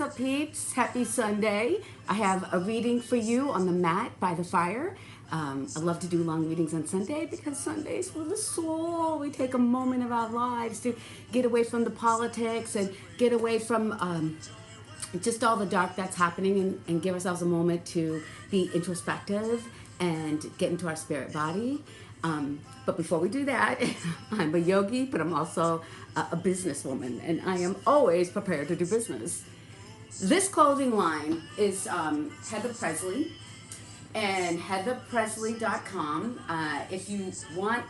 up, peeps? Happy Sunday. I have a reading for you on the mat by the fire. I love to do long readings on Sunday because Sunday's for the soul. We take a moment of our lives to get away from the politics and get away from just all the dark that's happening and give ourselves a moment to be introspective and get into our spirit body. But before we do that, I'm a yogi, but I'm also a businesswoman, and I am always prepared to do business. This clothing line is Heather Presley and heatherpresley.com. If you want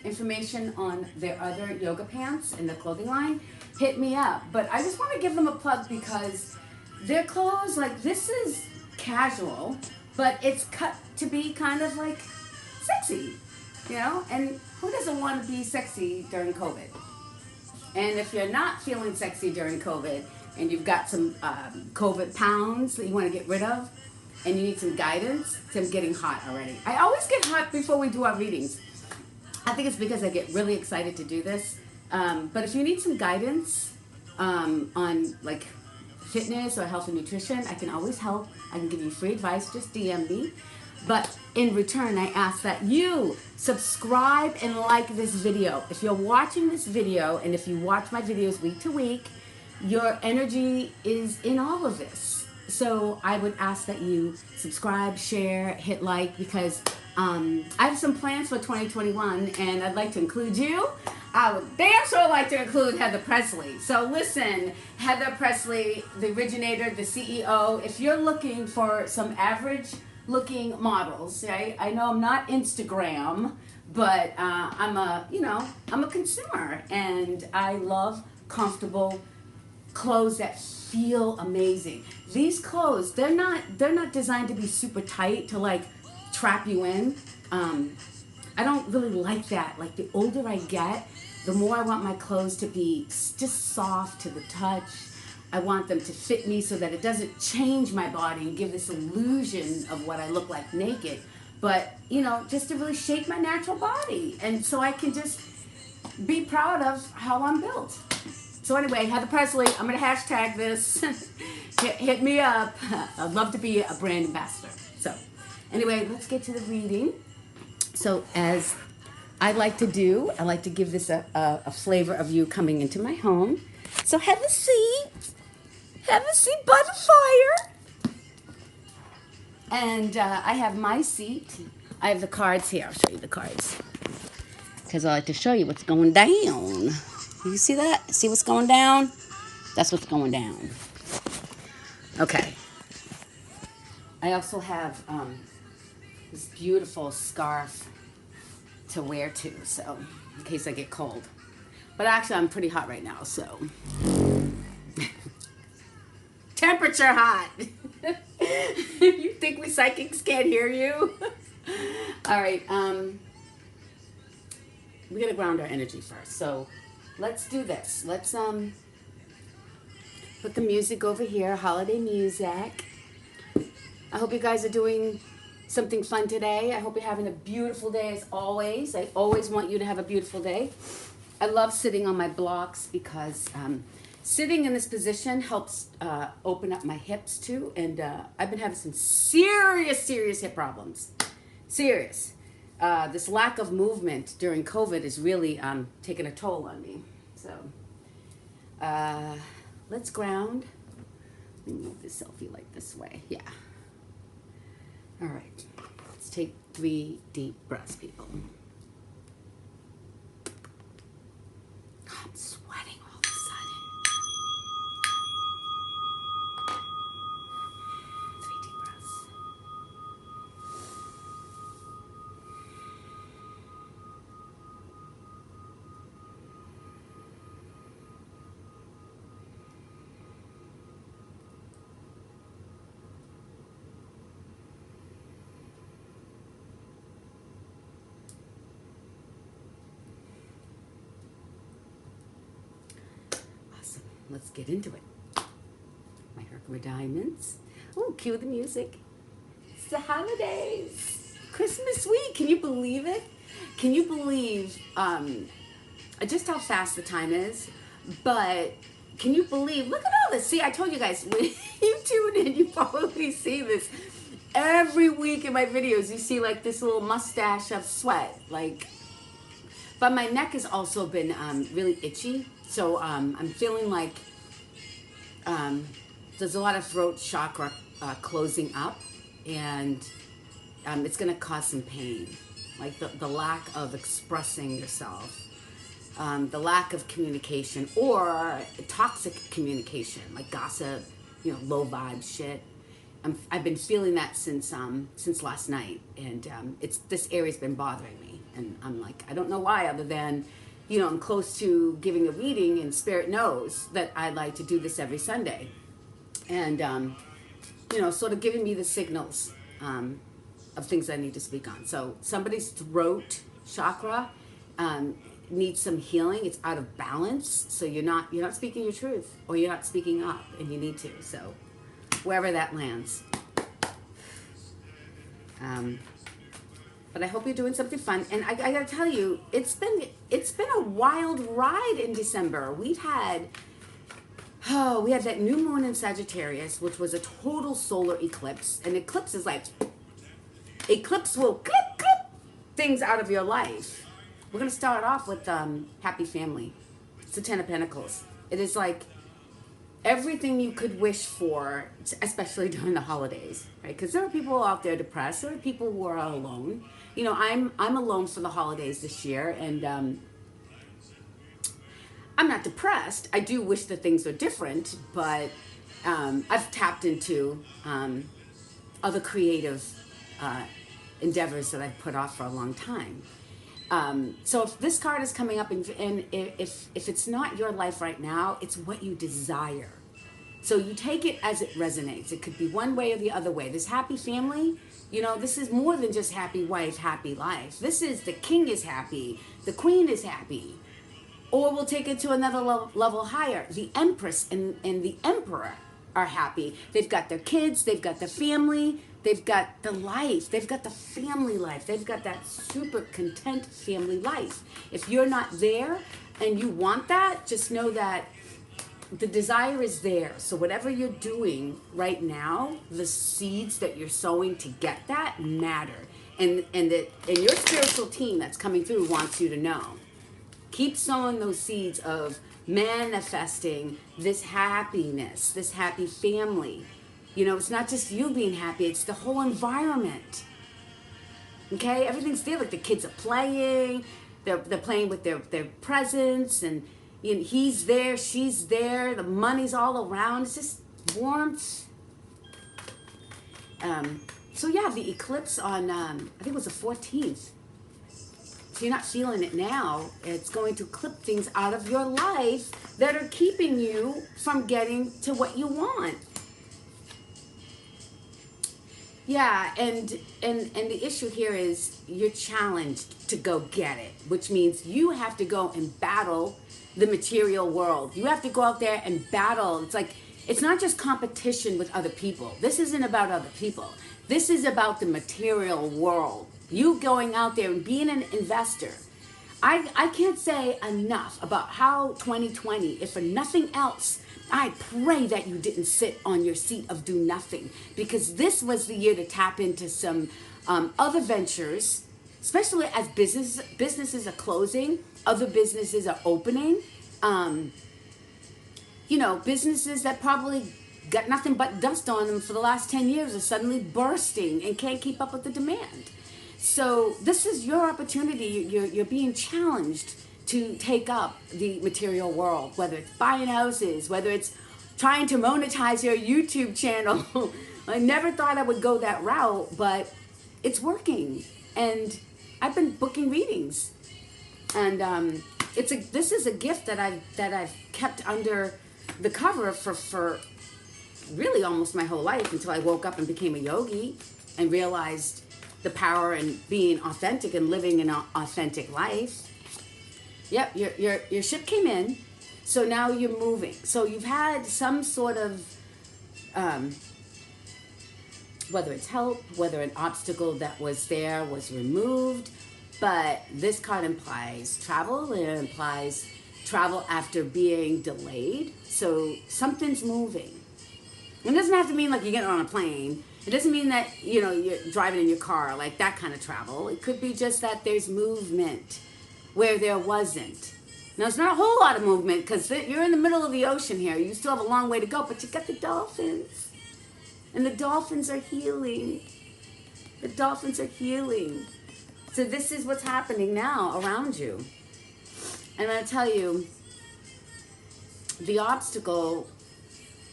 information on their other yoga pants in the clothing line, hit me up. But I just want to give them a plug because their clothes, like, this is casual, but it's cut to be kind of like sexy, you know? And who doesn't want to be sexy during COVID? And if you're not feeling sexy during COVID and you've got some COVID pounds that you want to get rid of and you need some guidance, I'm getting hot already. I always get hot before we do our readings. I think it's because I get really excited to do this. But if you need some guidance on like fitness or health and nutrition, I can always help. I can give you free advice. Just DM me. But in return, I ask that you subscribe and like this video. If you're watching this video, and if you watch my videos week to week, your energy is in all of this. So I would ask that you subscribe, share, hit like, because I have some plans for 2021, and I'd like to include you. I would damn sure like to include Heather Presley. So listen, Heather Presley, the originator, the CEO, if you're looking for some average looking models, right? I know I'm not Instagram, but I'm a consumer, and I love comfortable clothes that feel amazing. These clothes, they're not designed to be super tight to like trap you in. I don't really like that. Like, the older I get, the more I want my clothes to be just soft to the touch. I want them to fit me so that it doesn't change my body and give this illusion of what I look like naked, but, you know, just to really shape my natural body. And so I can just be proud of how I'm built. So anyway, Heather Presley, I'm going to hashtag this. hit me up. I'd love to be a brand ambassador. So anyway, let's get to the reading. So as I like to do, I like to give this a flavor of you coming into my home. So have a seat. Have a seat by the fire. And I have my seat. I have the cards here. I'll show you the cards, because I like to show you what's going down. You see that? See what's going down? That's what's going down. Okay. I also have this beautiful scarf to wear too, so in case I get cold. But actually, I'm pretty hot right now, so. Temperature hot. You think we psychics can't hear you? All right. We gotta ground our energy first. So let's do this. Let's put the music over here, holiday music. I hope you guys are doing something fun today. I hope you're having a beautiful day as always. I always want you to have a beautiful day. I love sitting on my blocks because sitting in this position helps open up my hips too. And I've been having some serious hip problems. Serious. This lack of movement during COVID is really taking a toll on me. So let's ground. Let me move this selfie like this way. Yeah. All right. Let's take 3 deep breaths, people. I'm sweating all of a sudden. 3 deep breaths. Let's get into it. My Herkimer Diamonds. Oh, cue the music. It's the holidays. Christmas week. Can you believe it? Can you believe just how fast the time is? But can you believe, look at all this. See, I told you guys, when you tune in, you probably see this. Every week in my videos, you see like this little mustache of sweat. Like, but my neck has also been really itchy. So I'm feeling like there's a lot of throat chakra closing up, and it's going to cause some pain. Like the lack of expressing yourself, the lack of communication, or toxic communication, like gossip, low vibe shit. I've been feeling that since last night, and this area's been bothering me, and I'm like, I don't know why, other than, I'm close to giving a reading, and Spirit knows that I like to do this every Sunday, and sort of giving me the signals of things I need to speak on. So somebody's throat chakra needs some healing. It's out of balance, so you're not speaking your truth, or you're not speaking up, and you need to. So wherever that lands. But I hope you're doing something fun. And I gotta tell you, it's been a wild ride in December. We had that new moon in Sagittarius, which was a total solar eclipse. And eclipse is like, eclipse will clip things out of your life. We're gonna start off with happy family. It's the Ten of Pentacles. It is like everything you could wish for, especially during the holidays, right? Because there are people out there depressed. There are people who are alone. I'm alone for the holidays this year, and I'm not depressed. I do wish that things are different, but I've tapped into other creative endeavors that I've put off for a long time. So if this card is coming up, and if it's not your life right now, it's what you desire. So you take it as it resonates. It could be one way or the other way. This happy family, this is more than just happy wife, happy life. This is the king is happy, the queen is happy. Or we'll take it to another level higher. The empress and the emperor are happy. They've got their kids, they've got the family, they've got the life, they've got the family life, they've got that super content family life. If you're not there and you want that, just know that the desire is there. So whatever you're doing right now, the seeds that you're sowing to get that matter. And your spiritual team that's coming through wants you to know. Keep sowing those seeds of manifesting this happiness, this happy family. It's not just you being happy, it's the whole environment. Okay? Everything's there. Like the kids are playing, they're playing with their presents, and he's there, she's there, the money's all around. It's just warmth. So yeah, the eclipse on, I think it was the 14th. So you're not feeling it now. It's going to clip things out of your life that are keeping you from getting to what you want. Yeah, and the issue here is you're challenged to go get it, which means you have to go and battle the material world. You have to go out there and battle. It's not just competition with other people. This isn't about other people. This is about the material world. You going out there and being an investor. I can't say enough about how 2020, if for nothing else, I pray that you didn't sit on your seat of do nothing, because this was the year to tap into some other ventures, especially as businesses are closing, other businesses are opening. Businesses that probably got nothing but dust on them for the last 10 years are suddenly bursting and can't keep up with the demand. So this is your opportunity. You're being challenged to take up the material world, whether it's buying houses, whether it's trying to monetize your YouTube channel. I never thought I would go that route, but it's working. And I've been booking readings. And this is a gift that I've kept under the cover for really almost my whole life, until I woke up and became a yogi and realized the power in being authentic and living an authentic life. Yep, your ship came in, so now you're moving. So you've had some sort of, whether it's help, whether an obstacle that was there was removed, but this card implies travel, it implies travel after being delayed. So something's moving. It doesn't have to mean like you're getting on a plane. It doesn't mean that, you're driving in your car, like that kind of travel. It could be just that there's movement where there wasn't. Now, it's not a whole lot of movement because you're in the middle of the ocean here. You still have a long way to go, but you got the dolphins. And the dolphins are healing. The dolphins are healing. So this is what's happening now around you. And I tell you, the obstacle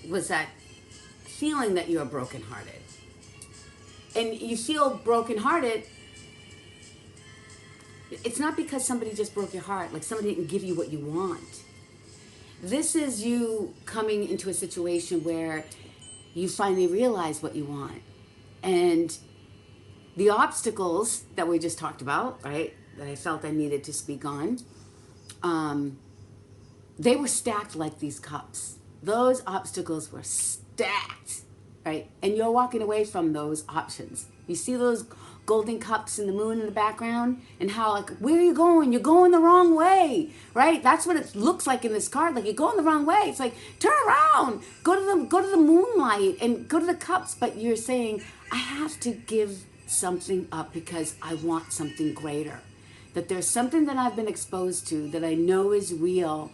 was that feeling that you're brokenhearted. And you feel brokenhearted, it's not because somebody just broke your heart, like somebody didn't give you what you want. This is you coming into a situation where you finally realize what you want. And the obstacles that we just talked about, right, that I felt I needed to speak on, they were stacked like these cups. Those obstacles were stacked, right? And you're walking away from those options. You see those golden cups in the moon in the background, and how, like, where are you going? You're going the wrong way, right? That's what it looks like in this card. Like, you're going the wrong way. It's like, turn around, go to the moonlight and go to the cups. But you're saying, I have to give something up because I want something greater. That there's something that I've been exposed to that I know is real,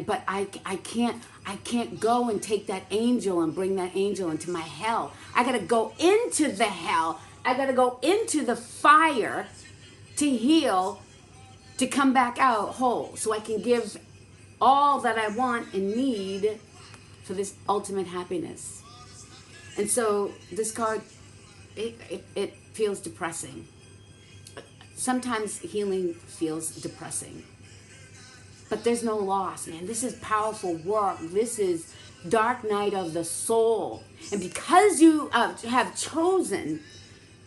but I can't go and take that angel and bring that angel into my hell. I gotta go into the hell. I gotta go into the fire to heal, to come back out whole, so I can give all that I want and need for this ultimate happiness. And so this card, it feels depressing. Sometimes healing feels depressing. But there's no loss, man. This is powerful work. This is dark night of the soul. And because you have chosen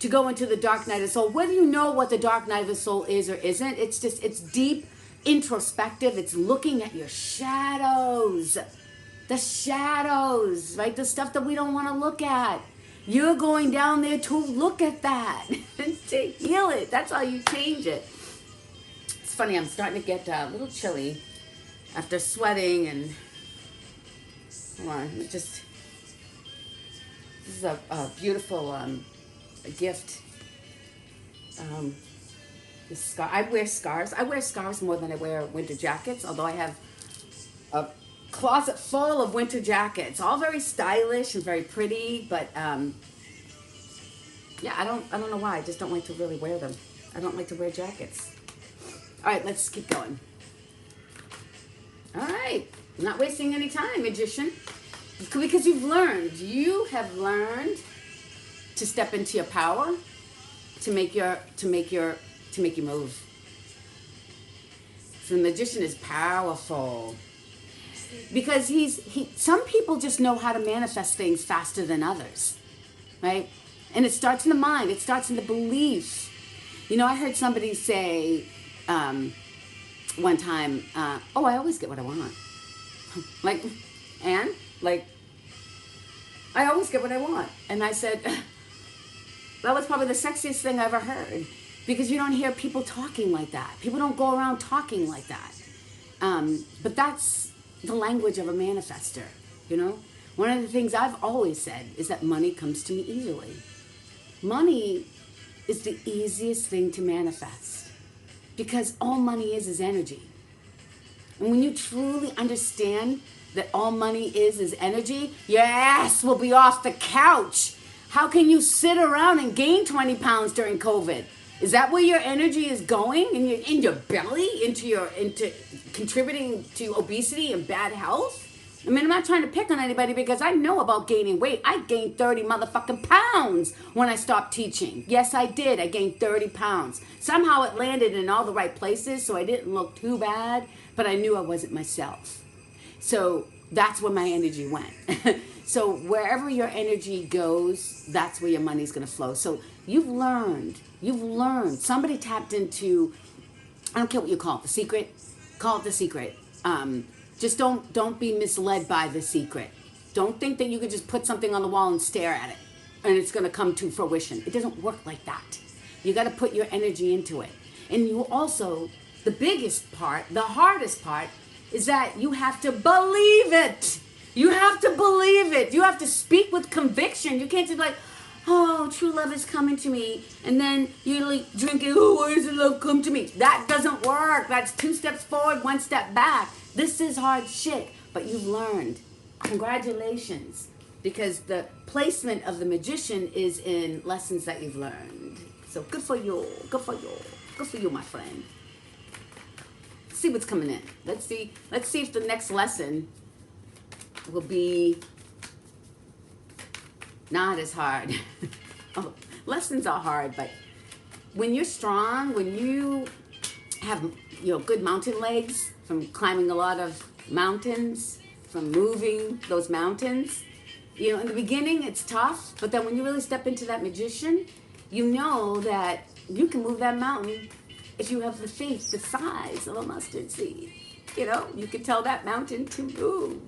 to go into the dark night of the soul, whether you know what the dark night of the soul is or isn't, it's deep, introspective. It's looking at your shadows. The shadows, right? The stuff that we don't want to look at. You're going down there to look at that, to heal it. That's how you change it. It's funny, I'm starting to get a little chilly after sweating and, hold on, this is a beautiful gift. This scar. I wear scarves. I wear scarves more than I wear winter jackets, although I have a closet full of winter jackets, all very stylish and very pretty, but yeah, I don't know why. I just don't like to really wear them. I don't like to wear jackets. All right, let's keep going. All right, I'm not wasting any time, magician, because you have learned to step into your power, to make you move. So the magician is powerful because some people just know how to manifest things faster than others, right? And it starts in the mind. It starts in the belief. I heard somebody say one time, oh, I always get what I want. I always get what I want. And I said, that was probably the sexiest thing I ever heard, because you don't hear people talking like that. People don't go around talking like that. But that's the language of a manifester, One of the things I've always said is that money comes to me easily. Money is the easiest thing to manifest because all money is energy. And when you truly understand that all money is energy, your ass will be off the couch. How can you sit around and gain 20 pounds during COVID? Is that where your energy is going? In your belly? Into contributing to obesity and bad health? I mean, I'm not trying to pick on anybody because I know about gaining weight. I gained 30 motherfucking pounds when I stopped teaching. Yes, I did. I gained 30 pounds. Somehow it landed in all the right places, so I didn't look too bad, but I knew I wasn't myself. So that's where my energy went. So wherever your energy goes, that's where your money's going to flow. So you've learned. Somebody tapped into, I don't care what you call it, the secret. Call it the secret. Just don't be misled by the secret. Don't think that you can just put something on the wall and stare at it and it's going to come to fruition. It doesn't work like that. You got to put your energy into it. And you also, the biggest part, the hardest part, is that you have to believe it. You have to believe it. You have to speak with conviction. You can't just be like, oh, true love is coming to me. And then you're like drinking, oh, why does the love come to me? That doesn't work. That's 2 steps forward, 1 step back. This is hard shit, but you've learned. Congratulations. Because the placement of the magician is in lessons that you've learned. So good for you. Good for you. Good for you, my friend. Let's see what's coming in. Let's see if the next lesson will be not as hard. Oh, lessons are hard, but when you're strong, when you have good mountain legs from climbing a lot of mountains, from moving those mountains, in the beginning it's tough, but then when you really step into that magician, you know that you can move that mountain if you have the faith the size of a mustard seed. You can tell that mountain to move.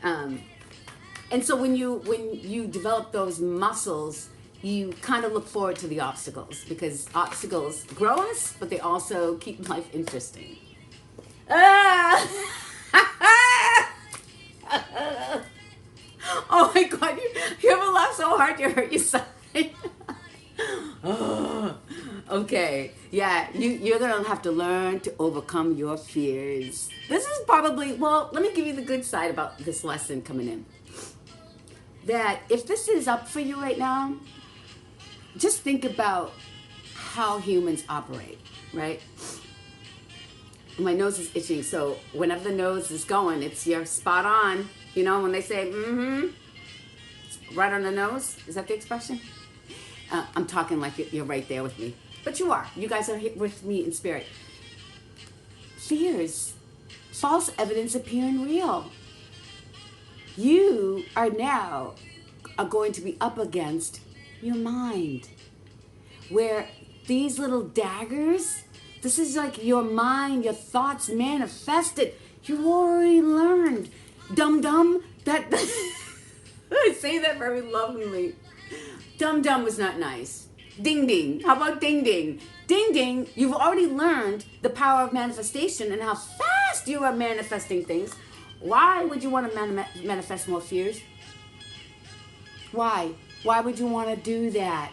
And so when you develop those muscles, you kind of look forward to the obstacles, because obstacles grow us, but they also keep life interesting. Oh my God, you ever laugh so hard you hurt your side? Okay, yeah, you're gonna have to learn to overcome your fears. This is probably, let me give you the good side about this lesson coming in. That if this is up for you right now, just think about how humans operate, right? My nose is itching, so whenever the nose is going, you're spot on. When they say, right on the nose, is that the expression? I'm talking like you're right there with me. But you are. You guys are here with me in spirit. Fears, false evidence appearing real. You are now going to be up against your mind, where these little daggers, this is like your mind, your thoughts manifested. You already learned. Dum-dum, that I say that very lovingly. Dum-dum was not nice. Ding-ding, how about ding-ding? Ding-ding, you've already learned the power of manifestation and how fast you are manifesting things. Why would you want to manifest more fears? Why? Why would you want to do that?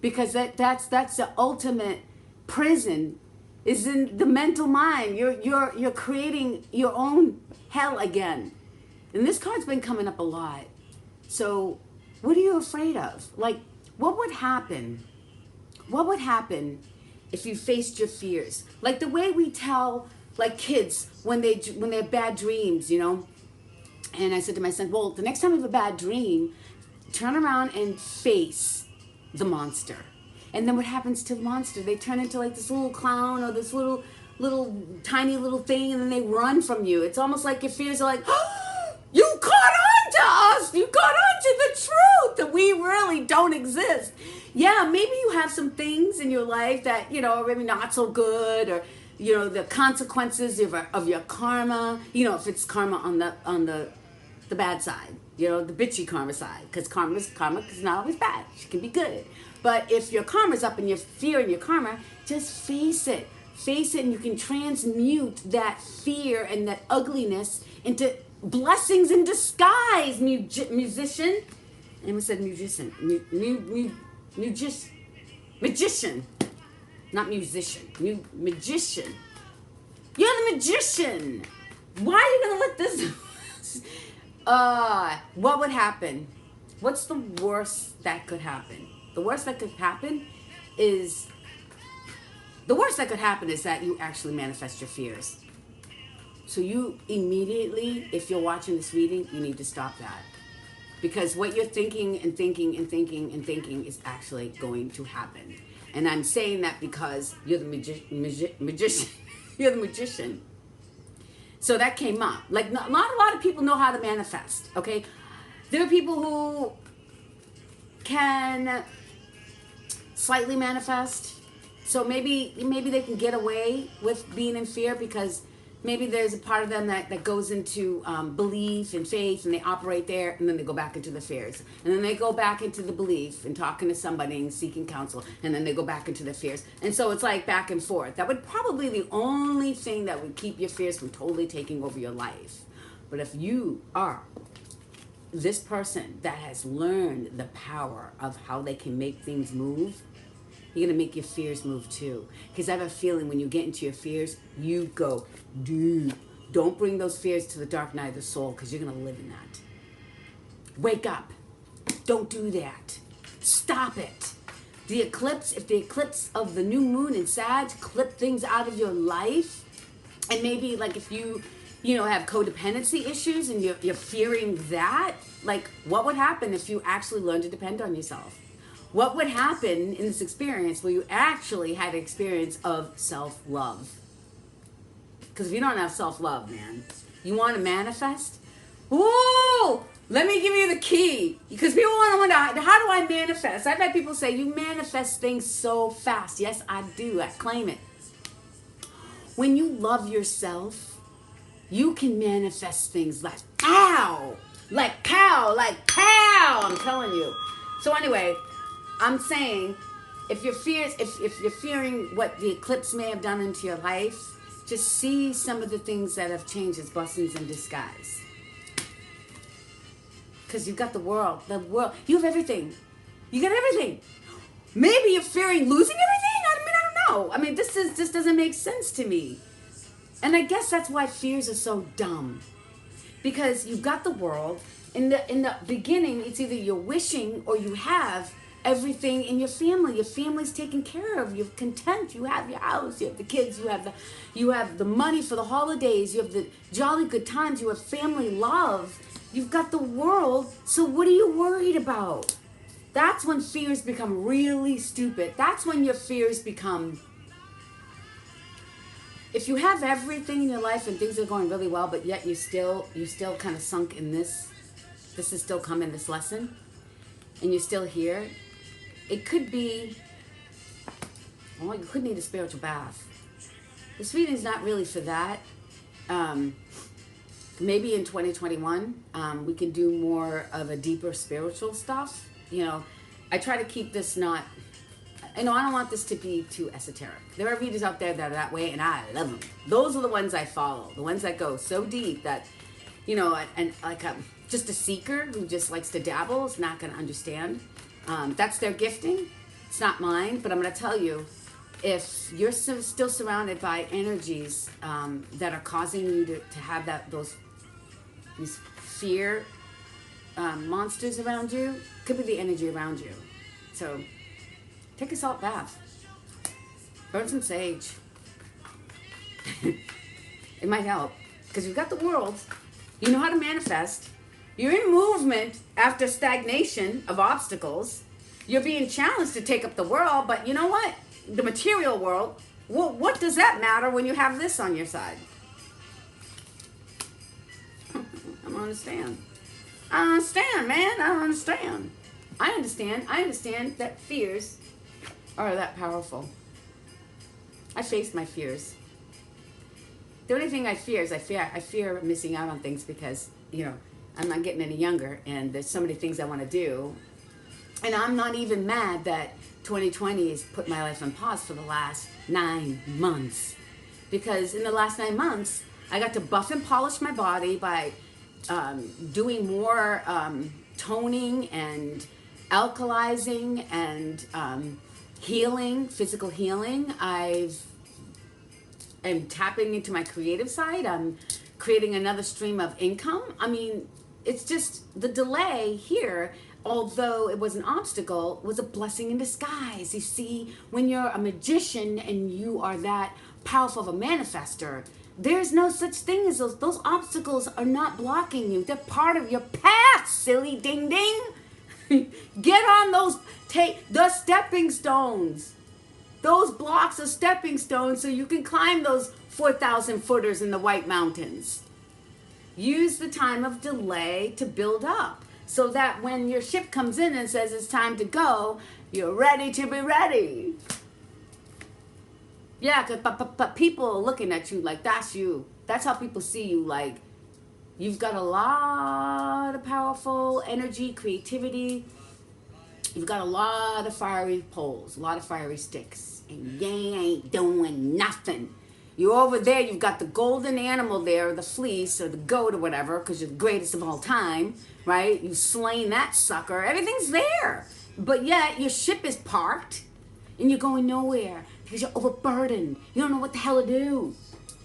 Because that's the ultimate prison, is in the mental mind. You're creating your own hell again. And this card's been coming up a lot. So what are you afraid of? Like, what would happen? What would happen if you faced your fears? Like the way we tell, like, kids when they have bad dreams, And I said to my son, well, the next time you have a bad dream, turn around and face the monster. And then what happens to the monster? They turn into like this little clown or this little tiny little thing, and then they run from you. It's almost like your fears are like, oh, you caught on to us. You caught on to the truth that we really don't exist. Yeah, maybe you have some things in your life that, are maybe not so good, or, the consequences of your karma, if it's karma on the bad side, the bitchy karma side, because karma is not always bad. It can be good. But if your karma's up in your fear and your karma, just face it. Face it, and you can transmute that fear and that ugliness into blessings in disguise, musician. And we said musician. Magician. Not musician. Magician. You're the magician. Why are you going to let this... what would happen? What's the worst that could happen? The worst that could happen is that you actually manifest your fears. So you immediately, if you're watching this reading, you need to stop that. Because what you're thinking and thinking and thinking and thinking is actually going to happen. And I'm saying that because you're the magician. You're the magician. So that came up. Like, not a lot of people know how to manifest, okay? There are people who can slightly manifest. So maybe they can get away with being in fear because Maybe there's a part of them that goes into belief and faith, and they operate there, and then they go back into the fears. And then they go back into the belief and talking to somebody and seeking counsel, and then they go back into the fears. And so it's like back and forth. That would probably be the only thing that would keep your fears from totally taking over your life. But if you are this person that has learned the power of how they can make things move, you're going to make your fears move too. Because I have a feeling when you get into your fears, you go, dude, don't bring those fears to the dark night of the soul, because you're going to live in that. Wake up. Don't do that. Stop it. The eclipse, if the eclipse of the new moon in Sag clip things out of your life, and maybe like if you have codependency issues and you're fearing that, like what would happen if you actually learned to depend on yourself? What would happen in this experience where you actually had an experience of self-love? Because if you don't have self-love, man, you want to manifest? Ooh, let me give you the key. Because people want to wonder, how do I manifest? I've had people say, you manifest things so fast. Yes, I do. I claim it. When you love yourself, you can manifest things like pow, like cow, like cow. I'm telling you. So anyway, I'm saying, if you're fearing what the eclipse may have done into your life, just see some of the things that have changed as blessings in disguise. Because you've got the world, you have everything. You got everything. Maybe you're fearing losing everything? I don't know. I mean, this doesn't make sense to me. And I guess that's why fears are so dumb. Because you've got the world. In the beginning, it's either you're wishing or you have everything in your family. Your family's taken care of. You're content. You have your house. You have the kids. You have the money for the holidays. You have the jolly good times. You have family love. You've got the world. So what are you worried about? That's when fears become really stupid. That's when your fears become... If you have everything in your life and things are going really well, but yet you're still kind of sunk in this is still coming, this lesson, and you're still here, it could be, well, you could need a spiritual bath. This reading's not really for that. Maybe in 2021, we can do more of a deeper spiritual stuff. I try to keep this not, I don't want this to be too esoteric. There are readers out there that are that way, and I love them. Those are the ones I follow, the ones that go so deep that, and like just a seeker who just likes to dabble is not going to understand. That's their gifting. It's not mine, but I'm going to tell you, if you're still surrounded by energies that are causing you to have these fear monsters around you, could be the energy around you. So take a salt bath. Burn some sage. It might help. Because you've got the world. You know how to manifest. You're in movement after stagnation of obstacles. You're being challenged to take up the world, but you know what? The material world, well, what does that matter when you have this on your side? I don't understand. I don't understand, man. I don't understand. I understand that fears are that powerful. I faced my fears. The only thing I fear is I fear missing out on things because, I'm not getting any younger and there's so many things I want to do. And I'm not even mad that 2020 has put my life on pause for the last 9 months. Because in the last 9 months, I got to buff and polish my body by doing more toning and alkalizing and healing, physical healing. I'm tapping into my creative side. I'm creating another stream of income. I mean, it's just the delay here, although it was an obstacle, was a blessing in disguise. You see, when you're a magician and you are that powerful of a manifester, there's no such thing as those. Those obstacles are not blocking you. They're part of your path, silly ding ding. Get on those, take the stepping stones. Those blocks are stepping stones so you can climb those 4,000 footers in the White Mountains. Use the time of delay to build up so that when your ship comes in and says it's time to go, you're ready to be ready. Yeah, but people are looking at you like that's you. That's how people see you. Like, you've got a lot of powerful energy, creativity. You've got a lot of fiery poles, a lot of fiery sticks, and you ain't doing nothing. You're over there, you've got the golden animal there, the fleece or the goat or whatever, because you're the greatest of all time, right? You've slain that sucker. Everything's there. But yet your ship is parked and you're going nowhere because you're overburdened. You don't know what the hell to do.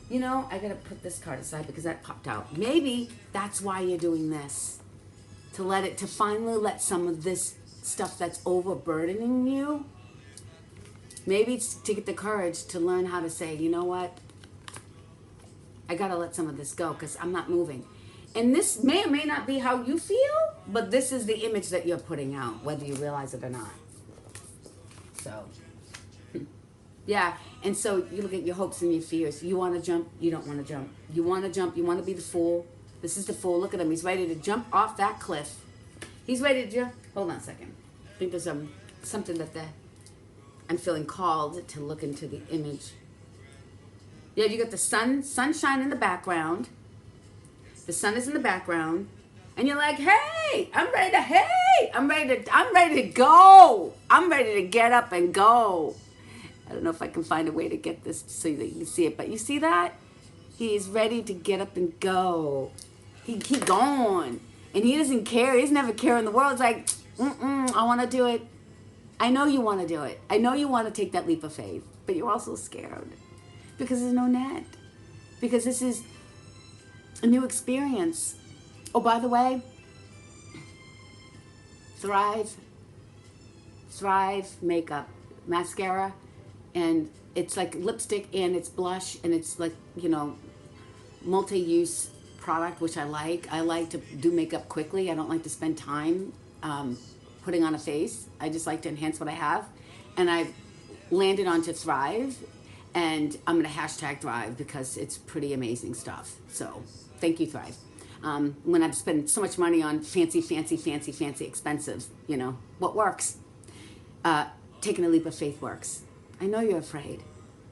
You know, I gotta put this card aside because that popped out. Maybe that's why you're doing this. To finally let some of this stuff that's overburdening you, maybe it's to get the courage to learn how to say, you know what, I gotta let some of this go because I'm not moving. And this may or may not be how you feel, but this is the image that you're putting out, whether you realize it or not. So, yeah. And so you look at your hopes and your fears. You want to jump, you don't want to jump. You want to jump, you want to be the fool. This is the fool. Look at him. He's ready to jump off that cliff. He's ready to jump. Hold on a second. I think there's something that I'm feeling called to look into the image. Yeah, you got the sunshine in the background. The sun is in the background. And you're like, hey, I'm ready to go. I'm ready to get up and go. I don't know if I can find a way to get this so that you can see it, but you see that? He's ready to get up and go. He gone. And he doesn't care. He doesn't have a care in the world. It's like, I want to do it. I know you want to do it. I know you want to take that leap of faith, but you're also scared because there's no net. Because this is a new experience. Oh, by the way, Thrive makeup, mascara, and it's like lipstick and it's blush and it's like, you know, multi-use product, which I like. I like to do makeup quickly. I don't like to spend time putting on a face. I just like to enhance what I have. And I've landed onto Thrive, and I'm going to hashtag Thrive because it's pretty amazing stuff. So thank you, Thrive. When I've spent so much money on fancy, expensive, you know, what works? Taking a leap of faith works. I know you're afraid.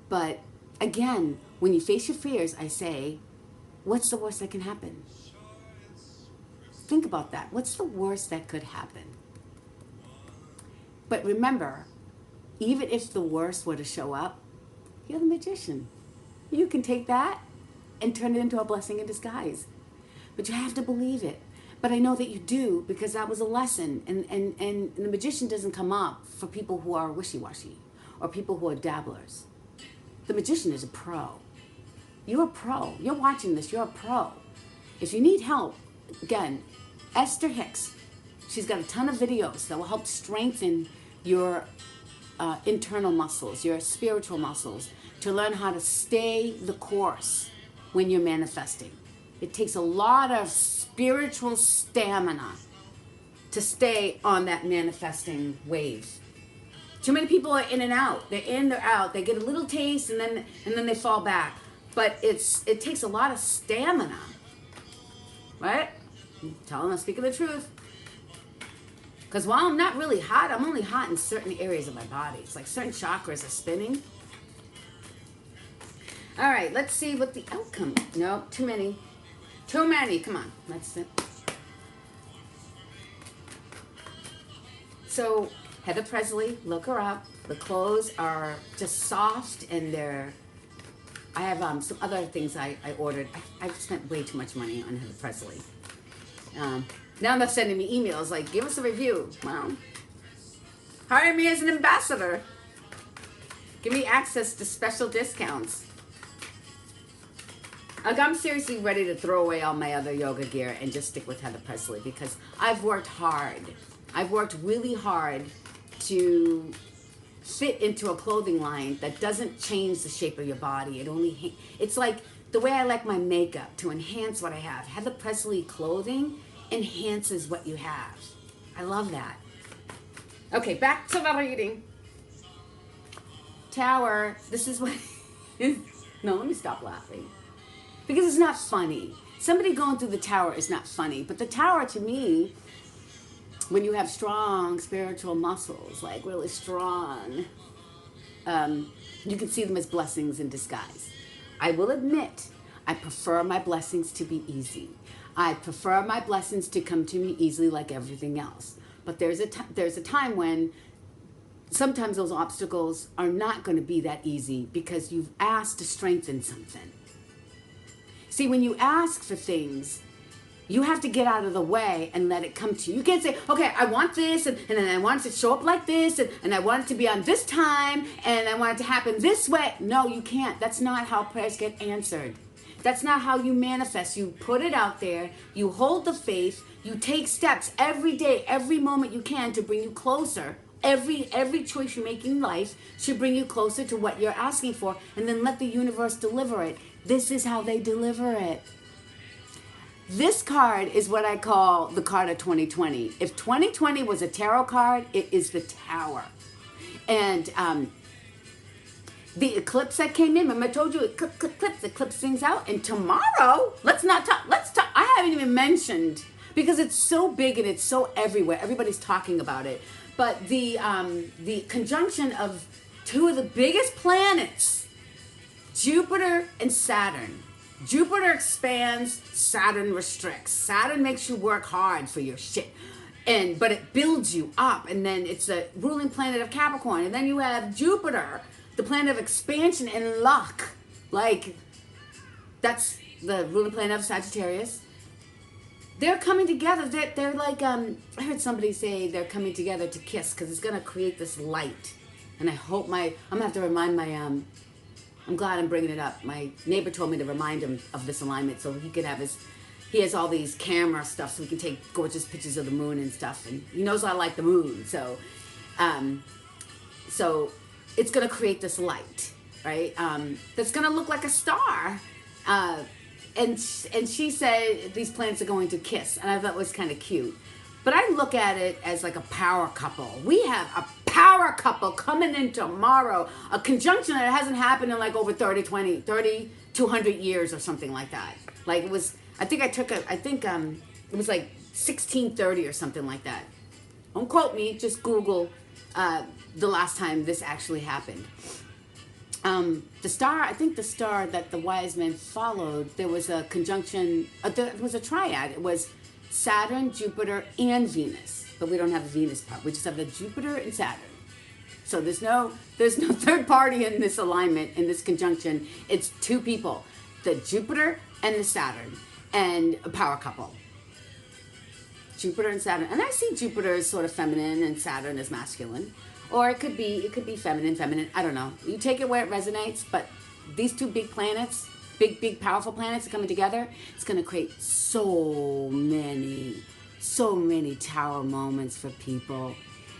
But again, when you face your fears, I say, what's the worst that can happen? Think about that. What's the worst that could happen? But remember, even if the worst were to show up, you're the magician. You can take that and turn it into a blessing in disguise. But you have to believe it. But I know that you do because that was a lesson. And the magician doesn't come up for people who are wishy-washy or people who are dabblers. The magician is a pro. You're a pro. You're watching this. You're a pro. If you need help, again, Esther Hicks. She's got a ton of videos that will help strengthen your internal muscles, your spiritual muscles, to learn how to stay the course when you're manifesting. It takes a lot of spiritual stamina to stay on that manifesting wave. Too many people are in and out. They're in, they're out. They get a little taste and then they fall back. But it takes a lot of stamina, right? I'm speaking the truth. Because while I'm not really hot, I'm only hot in certain areas of my body. It's like certain chakras are spinning. All right, let's see what the outcome. No, too many. Too many. Come on. That's it. So, Heather Presley, look her up. The clothes are just soft and I have some other things I ordered. I've spent way too much money on Heather Presley. Now they're sending me emails like, give us a review. Well, hire me as an ambassador. Give me access to special discounts. Like, I'm seriously ready to throw away all my other yoga gear and just stick with Heather Presley because I've worked hard. I've worked really hard to fit into a clothing line that doesn't change the shape of your body. It's like the way I like my makeup to enhance what I have. Heather Presley clothing enhances what you have. I love that. Okay, back to the reading. Tower, this is what... No, let me stop laughing. Because it's not funny. Somebody going through the tower is not funny. But the tower, to me, when you have strong spiritual muscles, like really strong, you can see them as blessings in disguise. I will admit, I prefer my blessings to be easy. I prefer my blessings to come to me easily like everything else. But there's a time when sometimes those obstacles are not going to be that easy because you've asked to strengthen something. See, when you ask for things, you have to get out of the way and let it come to you. You can't say, okay, I want this, and then I want it to show up like this, and I want it to be on this time, and I want it to happen this way. No, you can't. That's not how prayers get answered. That's not how you manifest. You put it out there, you hold the faith, you take steps every day, every moment you can to bring you closer. Every choice you make in life should bring you closer to what you're asking for, and then let the universe deliver it. This is how they deliver it. This card is what I call the card of 2020. If 2020 was a tarot card, it is the Tower. And the eclipse that came in, remember I told you, eclipse things out. And tomorrow, let's talk. I haven't even mentioned, because it's so big and it's so everywhere. Everybody's talking about it. But the conjunction of two of the biggest planets, Jupiter and Saturn. Jupiter expands, Saturn restricts. Saturn makes you work hard for your shit. But it builds you up. And then it's the ruling planet of Capricorn. And then you have Jupiter, the planet of expansion and luck. Like, that's the ruling planet of Sagittarius. They're coming together. They're like, I heard somebody say they're coming together to kiss because it's going to create this light. And I hope I'm going to have to remind I'm glad I'm bringing it up. My neighbor told me to remind him of this alignment so he could have he has all these camera stuff so we can take gorgeous pictures of the moon and stuff. And he knows I like the moon. So it's going to create this light, right? That's going to look like a star. And she said these planets are going to kiss. And I thought it was kind of cute. But I look at it as like a power couple. We have a power couple coming in tomorrow. A conjunction that hasn't happened in like over 200 years or something like that. Like it was, I think it was like 1630 or something like that. Don't quote me, just Google the last time this actually happened. The star that the wise men followed, there was a conjunction, there was a triad. It was Saturn, Jupiter, and Venus. But we don't have the Venus part. We just have the Jupiter and Saturn. So there's no third party in this alignment, in this conjunction. It's two people, the Jupiter and the Saturn, and a power couple. Jupiter and Saturn. And I see Jupiter as sort of feminine and Saturn as masculine. Or it could be feminine. I don't know. You take it where it resonates, but these two big planets, big, powerful planets coming together, it's going to create so many tower moments for people.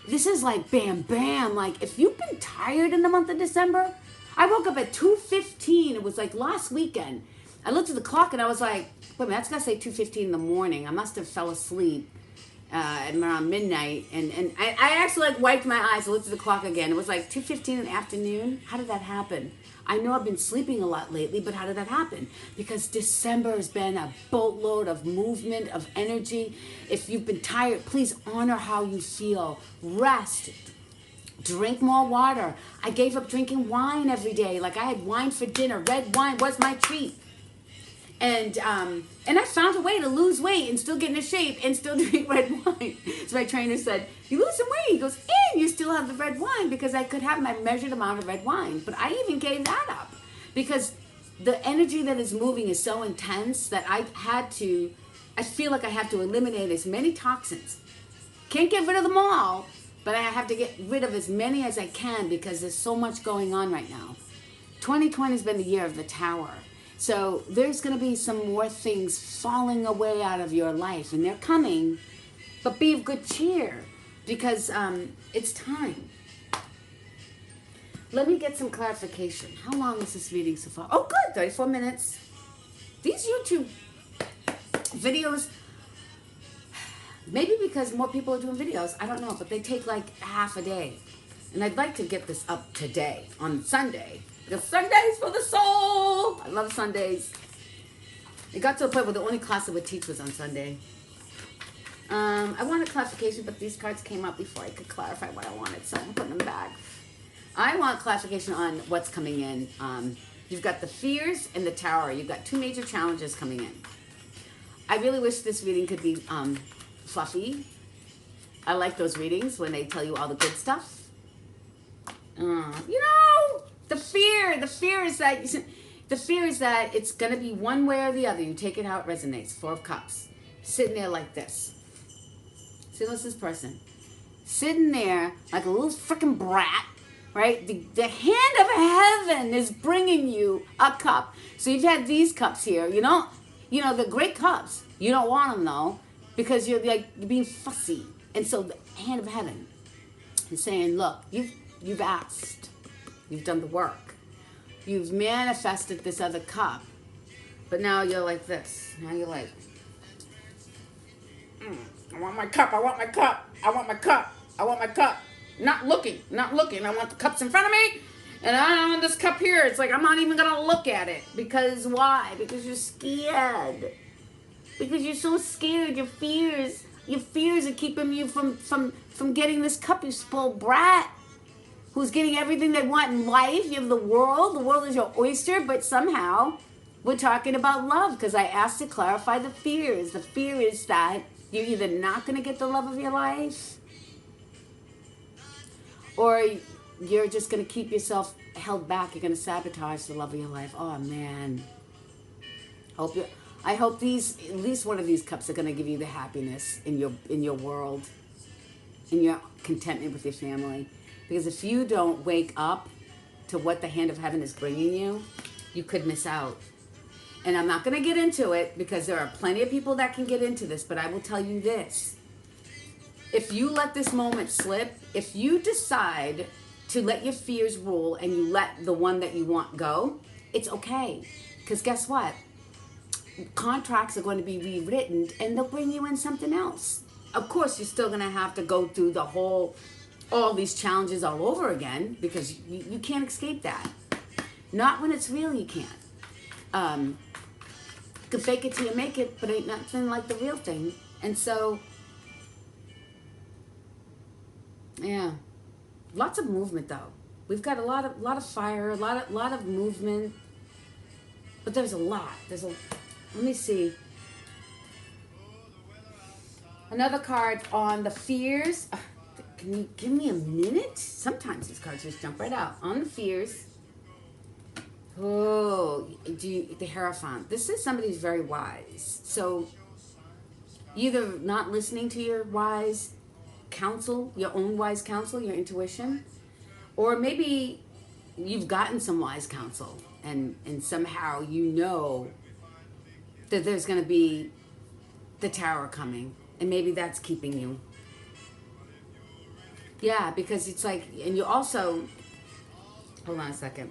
This is like bam, bam. Like if you've been tired in the month of December, I woke up at 2:15. It was like last weekend. I looked at the clock and I was like, wait a minute, that's going to say 2:15 in the morning. I must have fell asleep around midnight. And I actually like wiped my eyes and looked at the clock again. It was like 2:15 in the afternoon. How did that happen? I know I've been sleeping a lot lately, but how did that happen? Because December has been a boatload of movement, of energy. If you've been tired, please honor how you feel. Rest. Drink more water. I gave up drinking wine every day. Like I had wine for dinner. Red wine was my treat. And I found a way to lose weight and still get into shape and still drink red wine. So my trainer said, you lose some weight. He goes, and you still have the red wine, because I could have my measured amount of red wine. But I even gave that up because the energy that is moving is so intense that I feel like I have to eliminate as many toxins. Can't get rid of them all, but I have to get rid of as many as I can because there's so much going on right now. 2020 has been the year of the Tower. So there's going to be some more things falling away out of your life, and they're coming, but be of good cheer because it's time. Let me get some clarification. How long is this reading so far? Oh, good, 34 minutes. These YouTube videos, maybe because more people are doing videos, I don't know, but they take like half a day. And I'd like to get this up today on Sunday. Because Sundays for the soul. I love Sundays. It got to a point where the only class I would teach was on Sunday. I wanted clarification, but these cards came up before I could clarify what I wanted, so I'm putting them back. I want clarification on what's coming in. You've got the fears and the tower. You've got two major challenges coming in. I really wish this reading could be fluffy. I like those readings when they tell you all the good stuff. The fear is that it's going to be one way or the other. You take it how it resonates. Four of Cups. Sitting there like this. See, what's this person? Sitting there like a little freaking brat, right? The hand of heaven is bringing you a cup. So you've had these cups here. The great cups. You don't want them though, because you're being fussy. And so the hand of heaven is saying, look, you've asked. You've done the work. You've manifested this other cup. But now you're like this. Now you're like, I want my cup. I want my cup. I want my cup. I want my cup. Not looking. I want the cups in front of me. And I want this cup here. It's like I'm not even going to look at it. Because why? Because you're scared. Because you're so scared. Your fears are keeping you from getting this cup, you spoiled brat. Who's getting everything they want in life. You have the world. The world is your oyster. But somehow we're talking about love. Because I asked to clarify the fears. The fear is that you're either not going to get the love of your life, or you're just going to keep yourself held back. You're going to sabotage the love of your life. Oh, man. I hope at least one of these cups are going to give you the happiness in your world, in your contentment with your family. Because if you don't wake up to what the hand of heaven is bringing you, you could miss out. And I'm not going to get into it because there are plenty of people that can get into this, but I will tell you this. If you let this moment slip, if you decide to let your fears rule and you let the one that you want go, it's okay. Because guess what? Contracts are going to be rewritten and they'll bring you in something else. Of course, you're still going to have to go through all these challenges all over again because you can't escape that. Not when it's real, you can't. You can fake it till you make it, but ain't nothing like the real thing. And so, yeah, lots of movement though. We've got a lot of fire, a lot of movement, but there's a lot. Let me see. Another card on the fears. Can you give me a minute? Sometimes these cards just jump right out. On the fears. Oh, the Hierophant. This is somebody who's very wise. So, either not listening to your wise counsel, your own wise counsel, your intuition, or maybe you've gotten some wise counsel and somehow you know that there's going to be the tower coming, and maybe that's keeping you. Yeah, because it's like, and you also, hold on a second.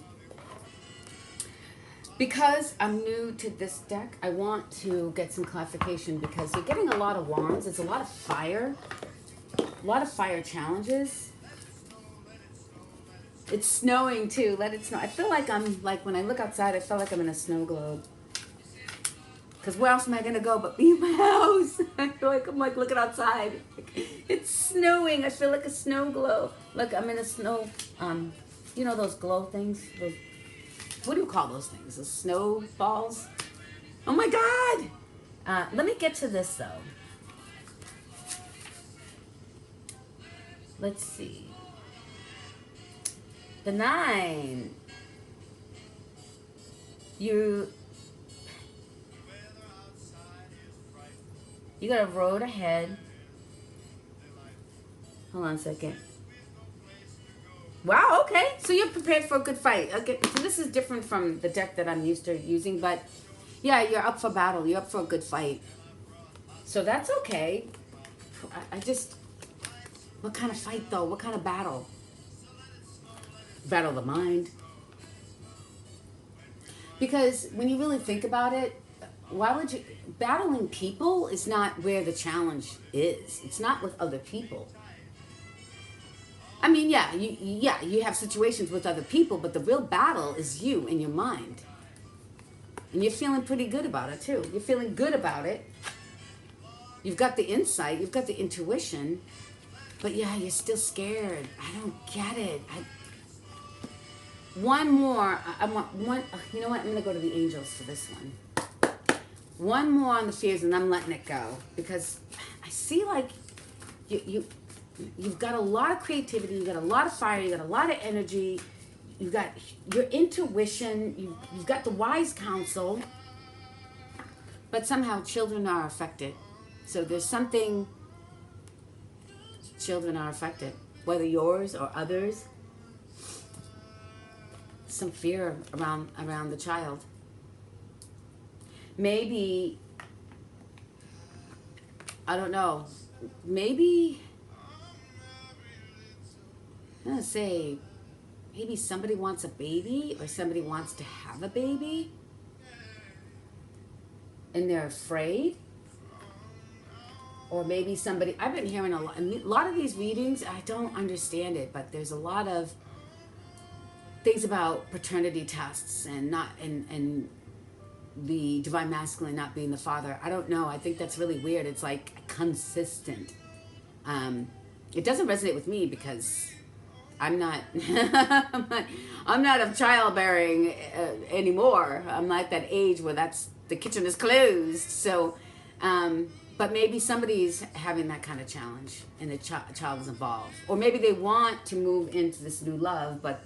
Because I'm new to this deck, I want to get some clarification because you're getting a lot of wands. It's a lot of fire challenges. It's snowing too. Let it snow. I feel like when I look outside, I feel like I'm in a snow globe. Because where else am I going to go but be in my house? I feel like I'm looking outside. It's snowing. I feel like a snow globe. Look, I'm in a snow, those glow things? What do you call those things? The snow balls? Oh my God! Let me get to this though. Let's see. The 9. You got a road ahead. Hold on a second. Wow, okay. So you're prepared for a good fight. Okay, so this is different from the deck that I'm used to using, but yeah, you're up for battle. You're up for a good fight. So that's okay. What kind of fight though? What kind of battle? Battle of the mind. Because when you really think about it, why would you, battling people is not where the challenge is. It's not with other people. I mean, you have situations with other people, but the real battle is you and your mind. And you're feeling pretty good about it too. You're feeling good about it. You've got the insight, you've got the intuition, but yeah, you're still scared. I don't get it. One more. I want one. You know what? I'm going to go to the angels for this one. One more on the fears, and I'm letting it go because I see like you've got a lot of creativity, you've got a lot of fire, you got a lot of energy, you've got your intuition, you've got the wise counsel, but somehow children are affected. So there's something, children are affected, whether yours or others. Some fear around the child. Maybe, I don't know, maybe, I'm gonna say, maybe somebody wants a baby or somebody wants to have a baby and they're afraid. Or maybe somebody, I've been hearing a lot of these readings, I don't understand it, but there's a lot of things about paternity tests and not, and the divine masculine not being the father. I don't know. I think that's really weird. It's like consistent. It doesn't resonate with me because I'm not I'm not of childbearing anymore. I'm like that age where the kitchen is closed. So, but maybe somebody's having that kind of challenge and the child is involved, or maybe they want to move into this new love, but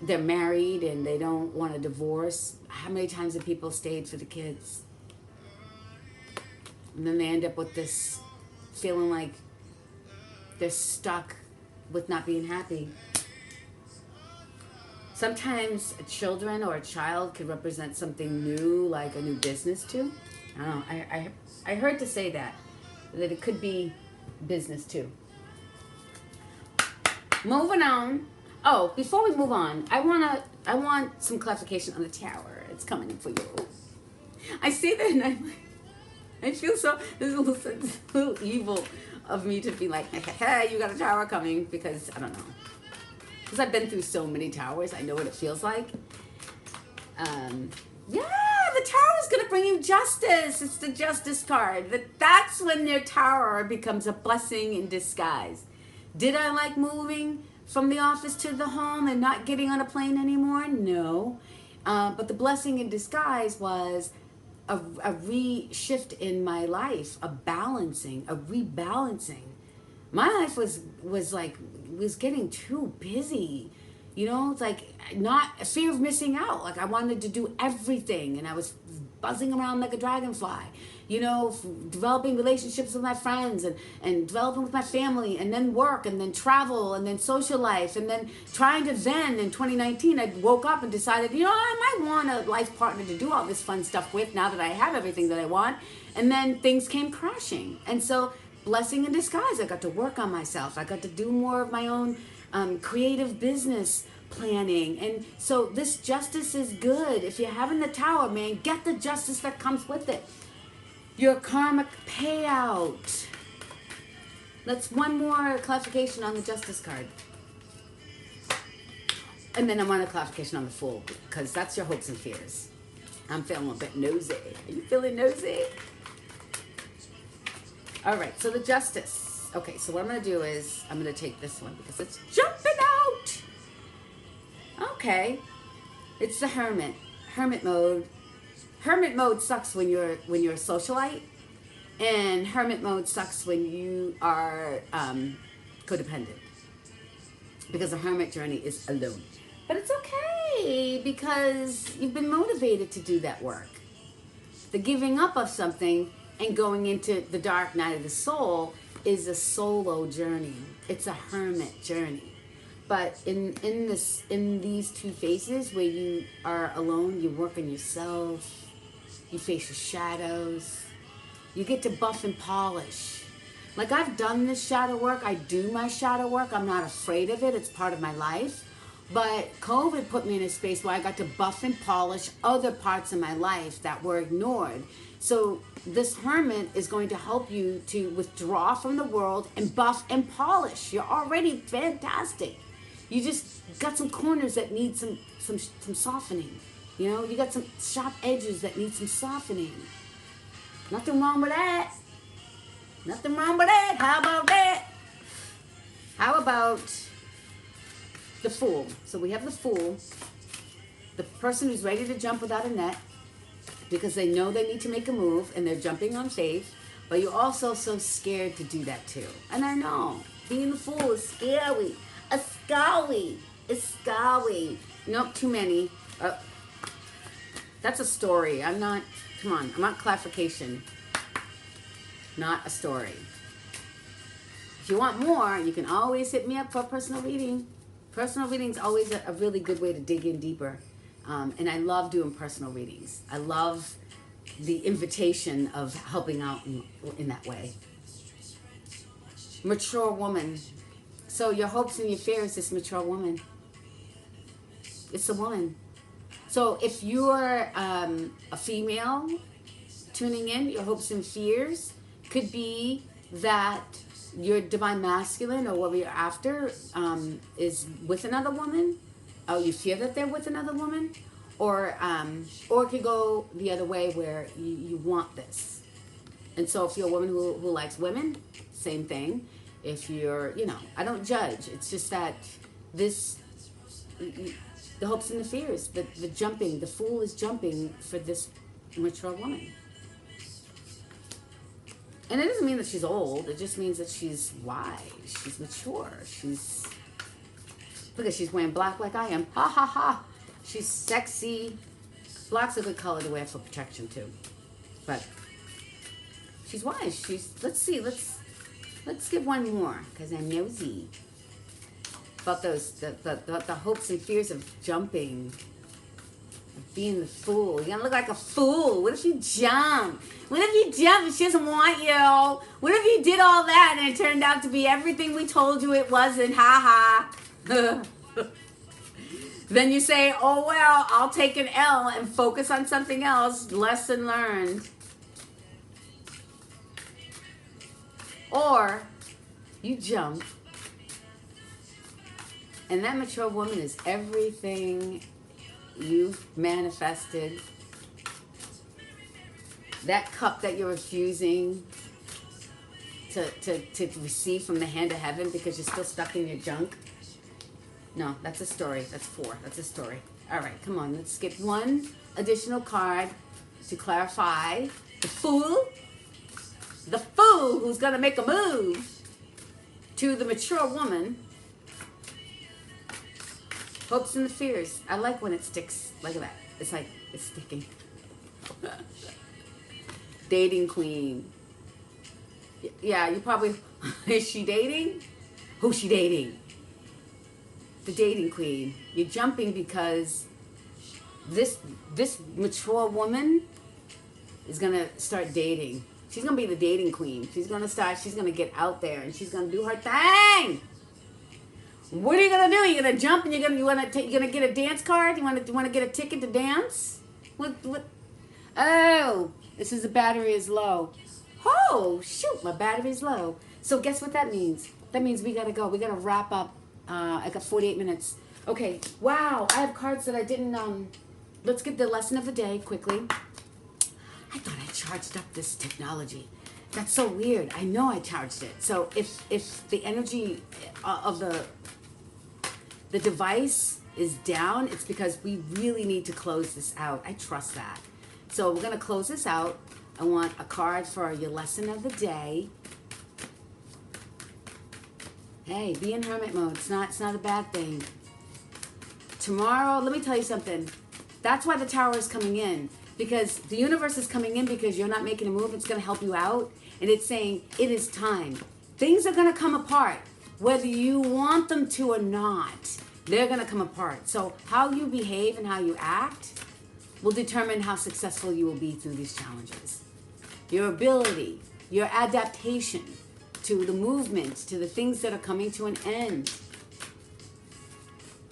they're married and they don't want a divorce. How many times have people stayed for the kids? And then they end up with this feeling like they're stuck with not being happy. Sometimes children or a child could represent something new, like a new business too. I don't know. I heard to say that it could be business too. Moving on. Oh, before we move on, I want some clarification on the tower. It's coming in for you. I see that and I feel so, this is a little evil of me to be like, hey, you got a tower coming, because I don't know. Because I've been through so many towers, I know what it feels like. Yeah, the tower is going to bring you justice. It's the justice card. That's when their tower becomes a blessing in disguise. Did I like moving from the office to the home and not getting on a plane anymore? No. But the blessing in disguise was a reshift in my life, a rebalancing. My life was getting too busy. You know, it's like not a fear of missing out. Like I wanted to do everything and I was buzzing around like a dragonfly, you know, developing relationships with my friends and developing with my family, and then work, and then travel, and then social life, and then trying to then in 2019, I woke up and decided, you know, I might want a life partner to do all this fun stuff with now that I have everything that I want. And then things came crashing. And so blessing in disguise, I got to work on myself. I got to do more of my own creative business planning. And so this justice is good. If you're having the tower, man, get the justice that comes with it. Your karmic payout. Let's one more clarification on the justice card. And then I want a clarification on the fool, because that's your hopes and fears. I'm feeling a bit nosy. Are you feeling nosy? All right, so the justice. Okay, so what I'm going to do is I'm going to take this one because it's jumping out. Okay, it's the hermit. Hermit mode. Hermit mode sucks when you're a socialite, and hermit mode sucks when you are codependent, because the hermit journey is alone. But it's okay because you've been motivated to do that work. The giving up of something and going into the dark night of the soul is a solo journey. It's a hermit journey. But in these two phases where you are alone, you work on yourself, you face your shadows, you get to buff and polish. Like I've done this shadow work, I do my shadow work, I'm not afraid of it, it's part of my life. But COVID put me in a space where I got to buff and polish other parts of my life that were ignored. So this hermit is going to help you to withdraw from the world and buff and polish. You're already fantastic. You just got some corners that need some softening. You know, you got some sharp edges that need some softening. Nothing wrong with that. Nothing wrong with that. How about that? How about the Fool. So we have the Fool, the person who's ready to jump without a net because they know they need to make a move and they're jumping on faith, but you're also so scared to do that too. And I know, being the Fool is scary. It's scary. Nope, too many. That's a story. I'm not clarification. Not a story. If you want more, you can always hit me up for a personal reading. Personal readings always a really good way to dig in deeper. And I love doing personal readings. I love the invitation of helping out in that way. Mature woman. So your hopes and your fears, this mature woman. It's a woman. So if you're a female tuning in, your hopes and fears could be that your divine masculine or whatever you're after is with another woman. Oh, you fear that they're with another woman, or it could go the other way where you want this. And so if you're a woman who likes women, same thing. If you're, I don't judge. It's just that the hopes and the fears, the jumping, the Fool is jumping for this mature woman. And it doesn't mean that she's old. It just means that she's wise. She's mature. Look at, she's wearing black like I am. Ha ha ha. She's sexy. Black's a good color to wear for protection too. But she's wise. Let's see. Let's get one more because I'm nosy. About the hopes and fears of jumping. Of being the Fool. You're gonna look like a fool. What if you jump? What if you jump and she doesn't want you? What if you did all that and it turned out to be everything we told you it wasn't? Ha ha. Then you say, oh well, I'll take an L and focus on something else. Lesson learned. Or you jump and that mature woman is everything you've manifested. That cup that you're refusing to receive from the hand of heaven because you're still stuck in your junk. No, that's a story. That's 4. That's a story. All right, come on. Let's get one additional card to clarify. The Fool. The Fool who's going to make a move to the mature woman. Hopes and the fears. I like when it sticks. Look at that. It's like it's sticking. Dating queen. Yeah, you probably... Is she dating? Who's she dating? The dating queen. You're jumping because this mature woman is going to start dating. She's going to be the dating queen. She's going to get out there and she's going to do her thing. What are you gonna do? You're gonna jump and you're gonna get a dance card? You wanna get a ticket to dance? What? Oh, this is the battery is low. Oh shoot, my battery's low. So guess what that means? That means we gotta go. We gotta wrap up. I got 48 minutes. Okay. Wow, I have cards that I didn't. Let's get the lesson of the day quickly. I thought I charged up this technology. That's so weird. I know I charged it. So if the energy of the device is down, it's because we really need to close this out. I trust that. So we're going to close this out. I want a card for your lesson of the day. Hey, be in hermit mode. It's not a bad thing. Tomorrow, let me tell you something. That's why the tower is coming in. Because the universe is coming in because you're not making a move. It's going to help you out. And it's saying, it is time. Things are going to come apart. Whether you want them to or not, they're going to come apart. So how you behave and how you act will determine how successful you will be through these challenges. Your ability, your adaptation to the movements, to the things that are coming to an end.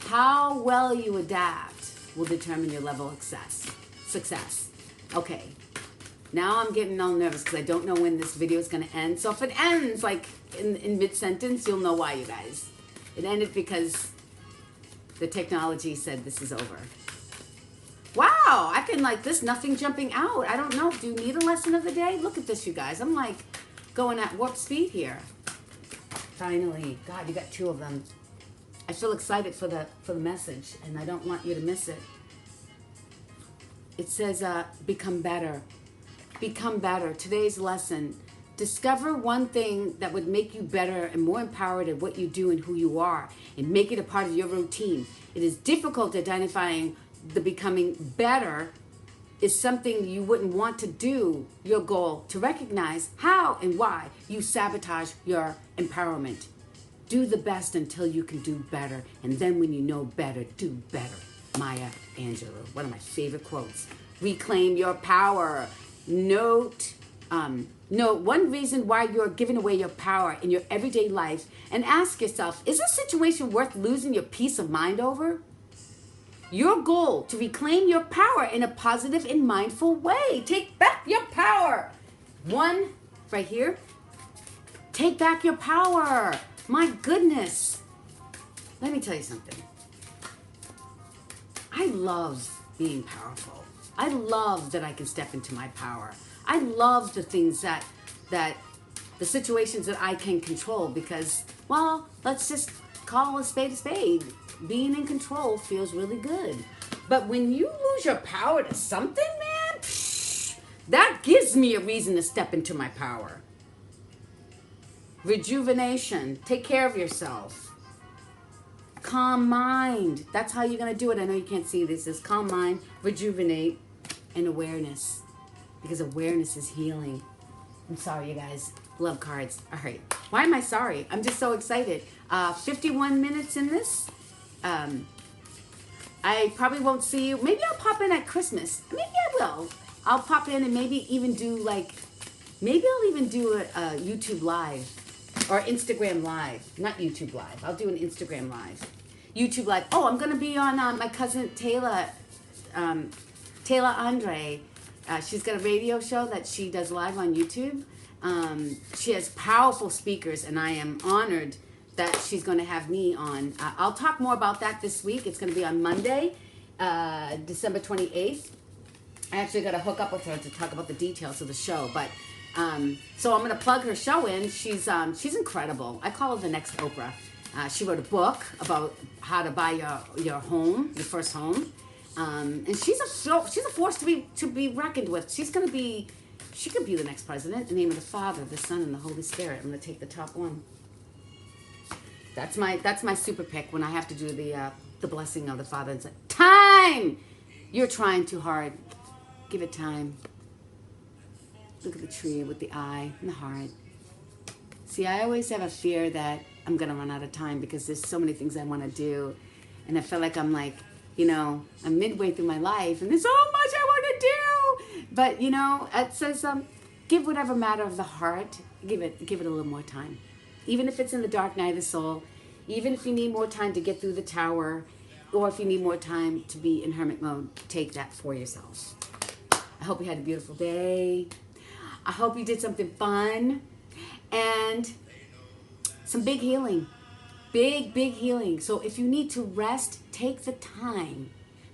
How well you adapt will determine your level of success. Okay. Now I'm getting all nervous because I don't know when this video is going to end. So if it ends like in mid-sentence, you'll know why, you guys. It ended because the technology said this is over. Wow, I can like this, nothing jumping out. I don't know. Do you need a lesson of the day? Look at this, you guys. I'm like going at warp speed here. Finally. God, you got 2 of them. I feel excited for the message, and I don't want you to miss it. It says, become better. Become better. Today's lesson. Discover one thing that would make you better and more empowered at what you do and who you are, and make it a part of your routine. It is difficult identifying the becoming better is something you wouldn't want to do. Your goal to recognize how and why you sabotage your empowerment. Do the best until you can do better, and then when you know better, do better. Maya Angelou, one of my favorite quotes. Reclaim your power. Note one reason why you're giving away your power in your everyday life, and ask yourself, is this situation worth losing your peace of mind over? Your goal to reclaim your power in a positive and mindful way. Take back your power. One right here. Take back your power. My goodness. Let me tell you something. I love being powerful. I love that I can step into my power. I love the things that the situations that I can control, because, well, let's just call a spade a spade. Being in control feels really good. But when you lose your power to something, man, that gives me a reason to step into my power. Rejuvenation. Take care of yourself. Calm mind. That's how you're going to do it. I know you can't see this. It's calm mind, rejuvenate, and awareness. Because awareness is healing. I'm sorry, you guys. Love cards. All right. Why am I sorry? I'm just so excited. 51 minutes in this. I probably won't see you. Maybe I'll pop in at Christmas. Maybe I will. I'll pop in and maybe even do maybe I'll even do a YouTube Live or Instagram Live. Not YouTube Live. I'll do an Instagram Live. YouTube Live. Oh, I'm going to be on my cousin Taylor Andre. She's got a radio show that she does live on YouTube. She has powerful speakers, and I am honored that she's going to have me on. I'll talk more about that this week. It's going to be on Monday, December 28th. I actually got to hook up with her to talk about the details of the show. But so I'm going to plug her show in. She's incredible. I call her the next Oprah. She wrote a book about how to buy your home, your first home. And she's a force to be reckoned with. She could be the next president. In the name of the Father, the Son, and the Holy Spirit. I'm going to take the top one. That's my super pick when I have to do the blessing of the Father and say, time! You're trying too hard. Give it time. Look at the tree with the eye and the heart. See, I always have a fear that I'm going to run out of time because there's so many things I want to do. And I feel like I'm I'm midway through my life and there's so much I want to do. But, it says, give whatever matter of the heart, give it a little more time. Even if it's in the dark night of the soul, even if you need more time to get through the tower, or if you need more time to be in hermit mode, take that for yourself. I hope you had a beautiful day. I hope you did something fun and some big healing. Big healing. So if you need to rest, take the time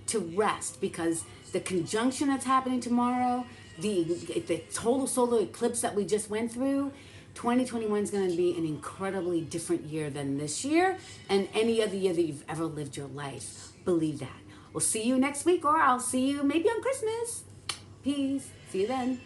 to rest, because the conjunction that's happening tomorrow, the total solar eclipse that we just went through, 2021 is going to be an incredibly different year than this year and any other year that you've ever lived your life. Believe that. We'll see you next week, or I'll see you maybe on Christmas. Peace. See you then.